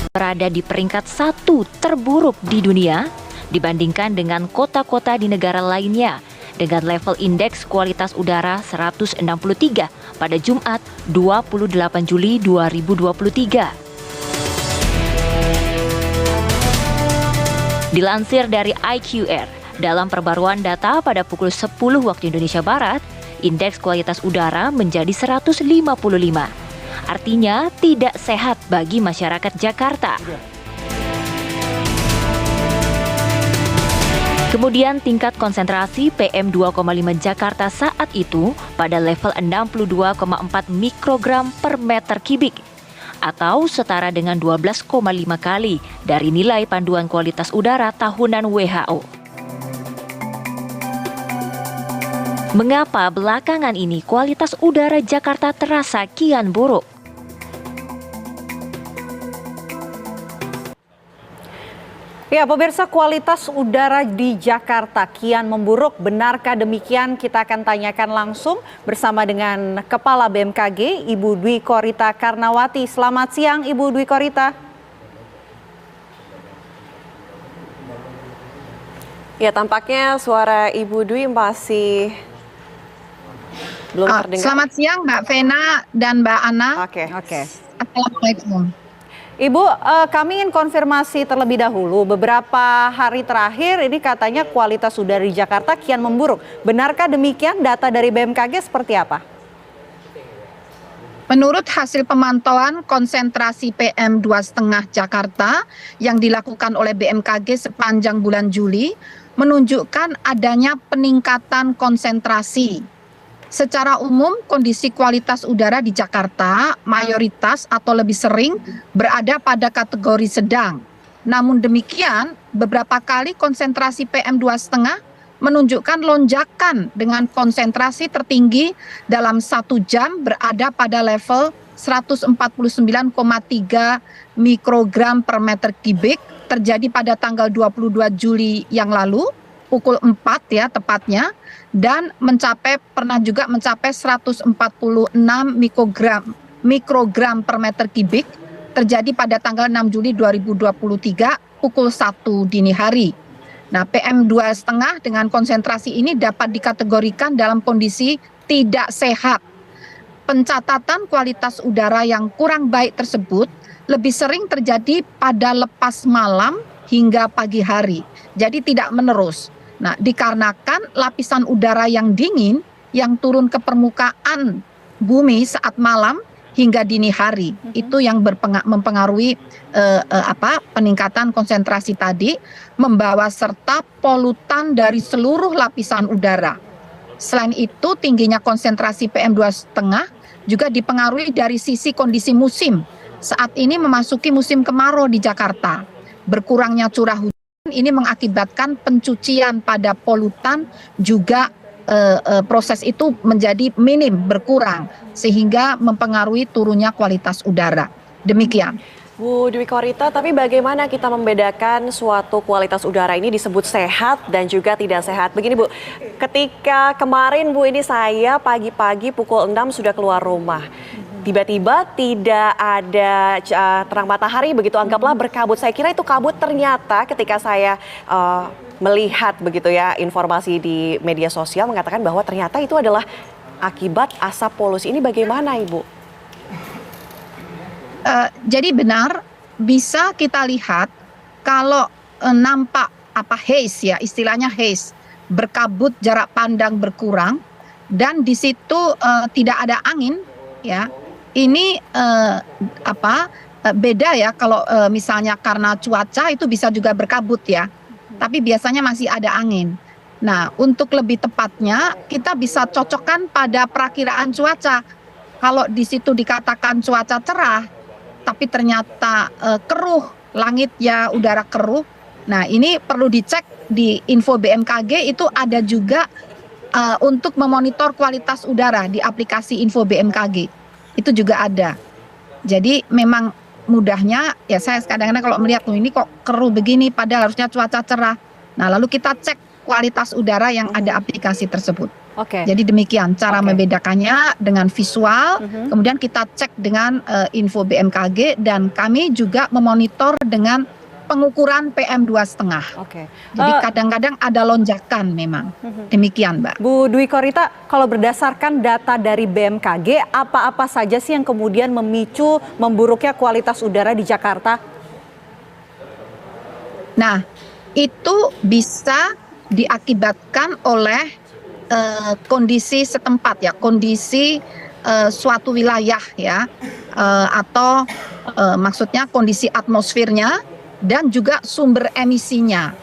berada di peringkat 1 terburuk di dunia dibandingkan dengan kota-kota di negara lainnya dengan level indeks kualitas udara 163 pada Jumat 28 Juli 2023. Dilansir dari IQR, dalam perbaruan data pada pukul 10 waktu Indonesia Barat, indeks kualitas udara menjadi 155. Artinya tidak sehat bagi masyarakat Jakarta. Kemudian tingkat konsentrasi PM2,5 Jakarta saat itu pada level 62,4 mikrogram per meter kubik atau setara dengan 12,5 kali dari nilai panduan kualitas udara tahunan WHO. Mengapa belakangan ini kualitas udara Jakarta terasa kian buruk? Ya, pemirsa, kualitas udara di Jakarta kian memburuk. Benarkah demikian? Kita akan tanyakan langsung bersama dengan Kepala BMKG, Ibu Dwi Korita Karnawati. Selamat siang, Ibu Dwi Korita. Ya, tampaknya suara Ibu Dwi masih belum terdengar. Selamat siang Mbak Vena dan Mbak Ana. Oke. Assalamualaikum. Ibu, kami ingin konfirmasi terlebih dahulu. Beberapa hari terakhir ini katanya kualitas udara di Jakarta kian memburuk. Benarkah demikian? Data dari BMKG seperti apa? Menurut hasil pemantauan konsentrasi PM2,5 Jakarta yang dilakukan oleh BMKG sepanjang bulan Juli, menunjukkan adanya peningkatan konsentrasi. Secara umum, kondisi kualitas udara di Jakarta mayoritas atau lebih sering berada pada kategori sedang. Namun demikian, beberapa kali konsentrasi PM2,5 menunjukkan lonjakan dengan konsentrasi tertinggi dalam 1 jam berada pada level 149,3 mikrogram per meter kubik, terjadi pada tanggal 22 Juli yang lalu, pukul 4 ya tepatnya, dan pernah juga mencapai 146 mikrogram per meter kubik, terjadi pada tanggal 6 Juli 2023 pukul 1 dini hari. Nah, PM2,5 dengan konsentrasi ini dapat dikategorikan dalam kondisi tidak sehat. Pencatatan kualitas udara yang kurang baik tersebut lebih sering terjadi pada lepas malam hingga pagi hari, jadi tidak menerus. Nah, dikarenakan lapisan udara yang dingin yang turun ke permukaan bumi saat malam hingga dini hari, itu yang mempengaruhi peningkatan konsentrasi tadi, membawa serta polutan dari seluruh lapisan udara. Selain itu, tingginya konsentrasi PM2,5 juga dipengaruhi dari sisi kondisi musim. Saat ini memasuki musim kemarau di Jakarta. Berkurangnya curah hujan ini mengakibatkan pencucian pada polutan, juga proses itu menjadi minim, berkurang, sehingga mempengaruhi turunnya kualitas udara. Demikian. Bu Dwi Korita, tapi bagaimana kita membedakan suatu kualitas udara ini disebut sehat dan juga tidak sehat? Begini Bu, ketika kemarin Bu, ini saya pagi-pagi pukul 6 sudah keluar rumah. Tiba-tiba tidak ada terang matahari, begitu anggaplah berkabut. Saya kira itu kabut, ternyata ketika saya melihat begitu ya informasi di media sosial mengatakan bahwa ternyata itu adalah akibat asap polusi. Ini bagaimana Ibu? Jadi benar, bisa kita lihat kalau nampak haze ya, istilahnya haze, berkabut, jarak pandang berkurang, dan di situ tidak ada angin ya. Ini beda ya kalau misalnya karena cuaca itu bisa juga berkabut ya, tapi biasanya masih ada angin. Nah, untuk lebih tepatnya kita bisa cocokkan pada perakiraan cuaca. Kalau di situ dikatakan cuaca cerah, tapi ternyata keruh, langit ya udara keruh. Nah, ini perlu dicek di info BMKG, itu ada juga untuk memonitor kualitas udara di aplikasi info BMKG. Itu juga ada. Jadi memang mudahnya ya, saya kadang-kadang kalau melihat ini kok keruh begini padahal harusnya cuaca cerah. Nah, lalu kita cek kualitas udara yang ada aplikasi tersebut. Oke. Jadi demikian cara membedakannya dengan visual, kemudian kita cek dengan info BMKG, dan kami juga memonitor dengan pengukuran PM2,5. Oke. Jadi kadang-kadang ada lonjakan memang. Demikian, Mbak. Bu Dwi Korita, kalau berdasarkan data dari BMKG, apa-apa saja sih yang kemudian memicu memburuknya kualitas udara di Jakarta? Nah, itu bisa diakibatkan oleh kondisi setempat ya, kondisi suatu wilayah ya, atau maksudnya kondisi atmosfernya dan juga sumber emisinya.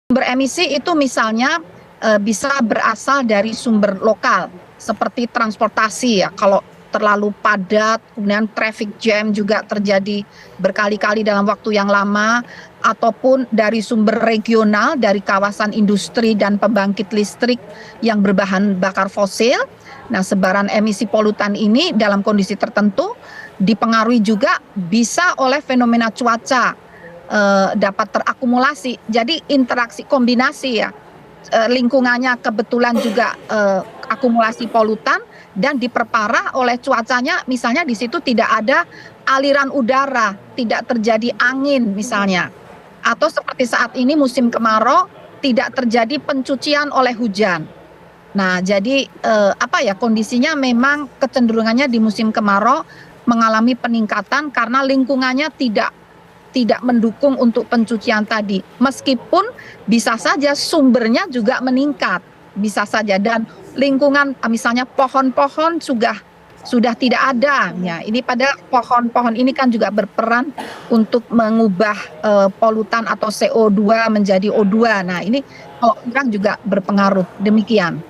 Sumber emisi itu misalnya bisa berasal dari sumber lokal seperti transportasi ya, kalau terlalu padat, kemudian traffic jam juga terjadi berkali-kali dalam waktu yang lama, ataupun dari sumber regional, dari kawasan industri dan pembangkit listrik yang berbahan bakar fosil. Nah, sebaran emisi polutan ini dalam kondisi tertentu dipengaruhi juga bisa oleh fenomena cuaca, dapat terakumulasi. Jadi interaksi kombinasi ya, lingkungannya kebetulan juga akumulasi polutan dan diperparah oleh cuacanya, misalnya di situ tidak ada aliran udara, tidak terjadi angin misalnya, atau seperti saat ini musim kemarau tidak terjadi pencucian oleh hujan. Nah, jadi kondisinya memang kecenderungannya di musim kemarau mengalami peningkatan karena lingkungannya tidak mendukung untuk pencucian tadi, meskipun bisa saja sumbernya juga meningkat, bisa saja, dan lingkungan misalnya pohon-pohon sudah tidak ada ya. Ini pada pohon-pohon ini kan juga berperan untuk mengubah polutan atau CO2 menjadi O2. Nah, ini kalau orang juga berpengaruh. Demikian.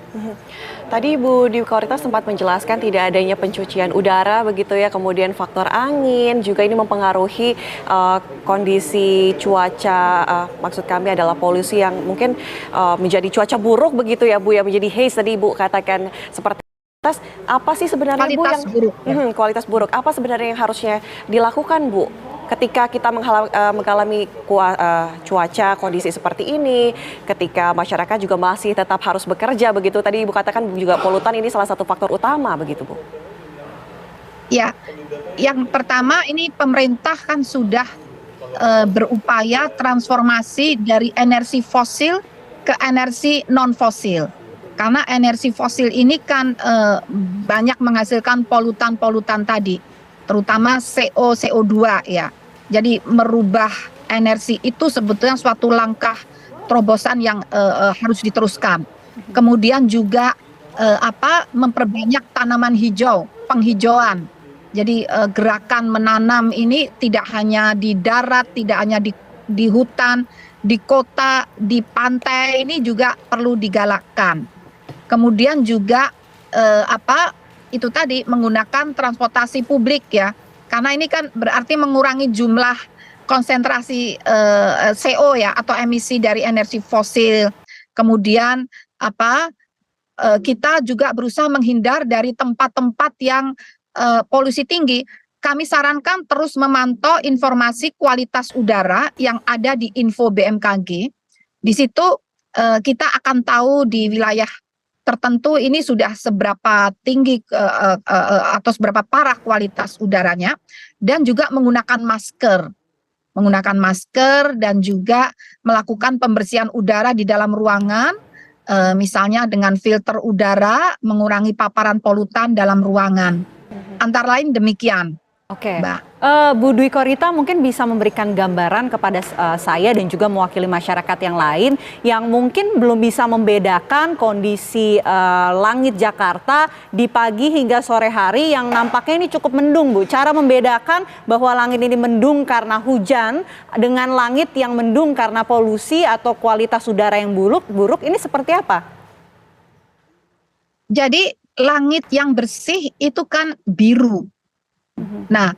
Tadi Bu Dwi Korita sempat menjelaskan tidak adanya pencucian udara begitu ya, kemudian faktor angin juga ini mempengaruhi kondisi cuaca, maksud kami adalah polusi yang mungkin menjadi cuaca buruk begitu ya Bu ya, menjadi haze tadi Ibu katakan seperti itu. Apa sih sebenarnya Bu yang buruk, ya. Kualitas buruk, apa sebenarnya yang harusnya dilakukan Bu ketika kita mengalami cuaca kondisi seperti ini, ketika masyarakat juga masih tetap harus bekerja begitu, tadi Ibu katakan juga polutan ini salah satu faktor utama begitu Bu? Ya, yang pertama ini pemerintah kan sudah berupaya transformasi dari energi fosil ke energi non fosil, karena energi fosil ini kan banyak menghasilkan polutan-polutan tadi, terutama CO2 ya. Jadi merubah energi itu sebetulnya suatu langkah terobosan yang harus diteruskan. Kemudian juga memperbanyak tanaman hijau, penghijauan. Jadi gerakan menanam ini tidak hanya di darat, tidak hanya di hutan, di kota, di pantai, ini juga perlu digalakkan. Kemudian juga itu tadi menggunakan transportasi publik ya. Karena ini kan berarti mengurangi jumlah konsentrasi CO ya, atau emisi dari energi fosil. Kemudian kita juga berusaha menghindar dari tempat-tempat yang polusi tinggi. Kami sarankan terus memantau informasi kualitas udara yang ada di info BMKG. Di situ kita akan tahu di wilayah tertentu ini sudah seberapa tinggi atau seberapa parah kualitas udaranya, dan juga menggunakan masker dan juga melakukan pembersihan udara di dalam ruangan, misalnya dengan filter udara, mengurangi paparan polutan dalam ruangan. Antara lain demikian. Oke, Bu Dwi Korita mungkin bisa memberikan gambaran kepada saya dan juga mewakili masyarakat yang lain yang mungkin belum bisa membedakan kondisi langit Jakarta di pagi hingga sore hari yang nampaknya ini cukup mendung, Bu. Cara membedakan bahwa langit ini mendung karena hujan dengan langit yang mendung karena polusi atau kualitas udara yang buruk ini seperti apa? Jadi langit yang bersih itu kan biru. Nah,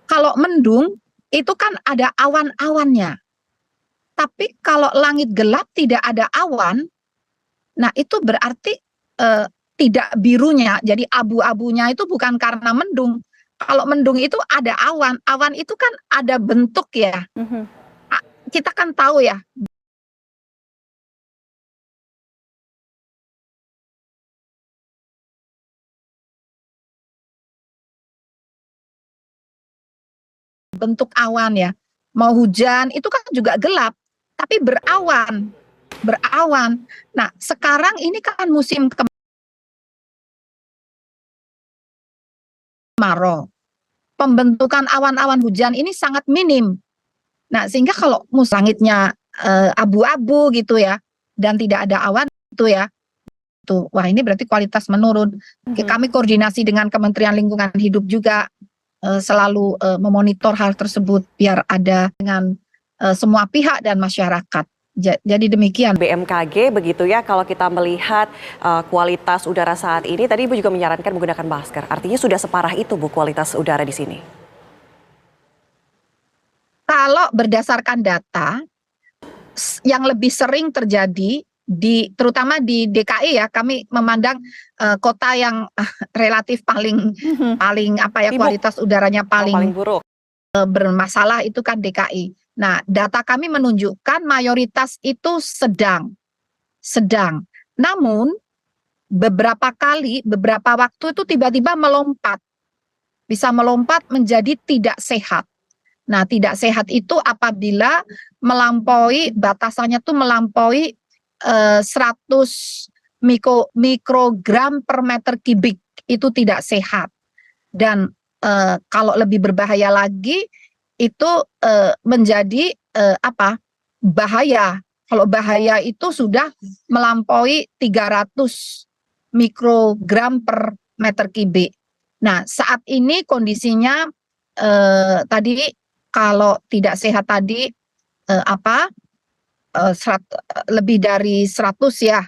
kalau mendung itu kan ada awan-awannya. Tapi kalau langit gelap tidak ada awan, nah itu berarti tidak birunya. Jadi abu-abunya itu bukan karena mendung. Kalau mendung itu ada awan, awan itu kan ada bentuk ya. kita kan tahu ya, bentuk awan ya. Mau hujan itu kan juga gelap, tapi berawan, berawan. Nah, sekarang ini kan musim kemarau. Pembentukan awan-awan hujan ini sangat minim. Nah, sehingga kalau langitnya abu-abu gitu ya, dan tidak ada awan itu ya, tuh, wah ini berarti kualitas menurun. Kami koordinasi dengan Kementerian Lingkungan Hidup juga selalu memonitor hal tersebut biar ada dengan semua pihak dan masyarakat. Jadi demikian. BMKG begitu ya, kalau kita melihat kualitas udara saat ini, tadi Ibu juga menyarankan menggunakan masker. Artinya sudah separah itu Bu kualitas udara di sini? Kalau berdasarkan data, yang lebih sering terjadi terutama di DKI ya, kami memandang kota yang relatif paling apa ya, kualitas udaranya paling buruk bermasalah itu kan DKI. Nah, data kami menunjukkan mayoritas itu sedang. Namun beberapa waktu itu tiba-tiba melompat. Bisa melompat menjadi tidak sehat. Nah, tidak sehat itu apabila melampaui, batasannya tuh melampaui 100 mikrogram per meter kubik, itu tidak sehat. Dan kalau lebih berbahaya lagi itu menjadi bahaya. Kalau bahaya itu sudah melampaui 300 mikrogram per meter kubik. Nah, saat ini kondisinya tadi kalau tidak sehat tadi lebih dari 100 ya.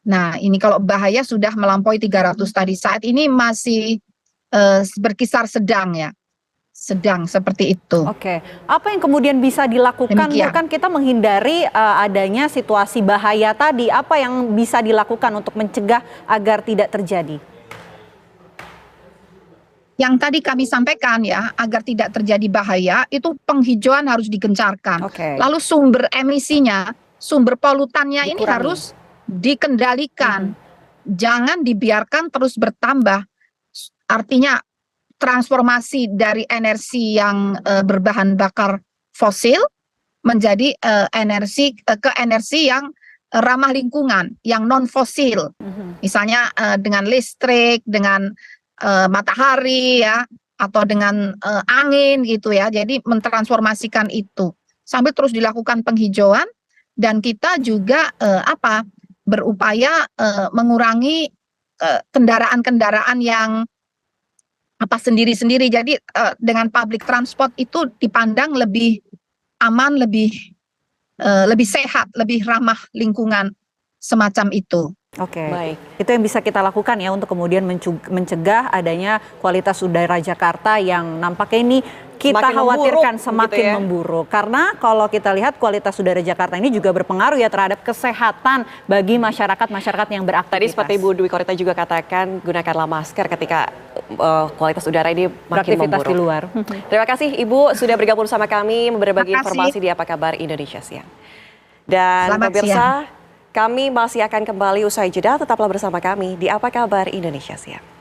Nah, ini kalau bahaya sudah melampaui 300 tadi. Saat ini masih berkisar sedang ya. Sedang seperti itu. Oke, apa yang kemudian bisa dilakukan? Bukan kita menghindari adanya situasi bahaya tadi. Apa yang bisa dilakukan untuk mencegah agar tidak terjadi? Yang tadi kami sampaikan ya, agar tidak terjadi bahaya, itu penghijauan harus digencarkan. Lalu sumber emisinya, sumber polutannya ini harus dikendalikan. Jangan dibiarkan terus bertambah. Artinya transformasi dari energi yang berbahan bakar fosil menjadi energi yang ramah lingkungan, yang non fosil. Misalnya dengan listrik, dengan matahari ya, atau dengan angin gitu ya. Jadi mentransformasikan itu sambil terus dilakukan penghijauan, dan kita juga berupaya mengurangi kendaraan-kendaraan yang sendiri-sendiri. Jadi dengan public transport itu dipandang lebih aman, lebih sehat, lebih ramah lingkungan, semacam itu. Oke, baik. Itu yang bisa kita lakukan ya untuk kemudian mencegah adanya kualitas udara Jakarta yang nampaknya ini kita khawatirkan semakin memburuk. Karena kalau kita lihat kualitas udara Jakarta ini juga berpengaruh ya terhadap kesehatan bagi masyarakat yang beraktivitas. Tadi seperti Bu Dwi Korita juga katakan, gunakanlah masker ketika kualitas udara ini makin memburuk. Di luar. Terima kasih Ibu sudah bergabung bersama kami berbagi informasi di Apa Kabar Indonesia Siang. Dan pemirsa, kami masih akan kembali usai jeda, tetaplah bersama kami di Apa Kabar Indonesia Siang.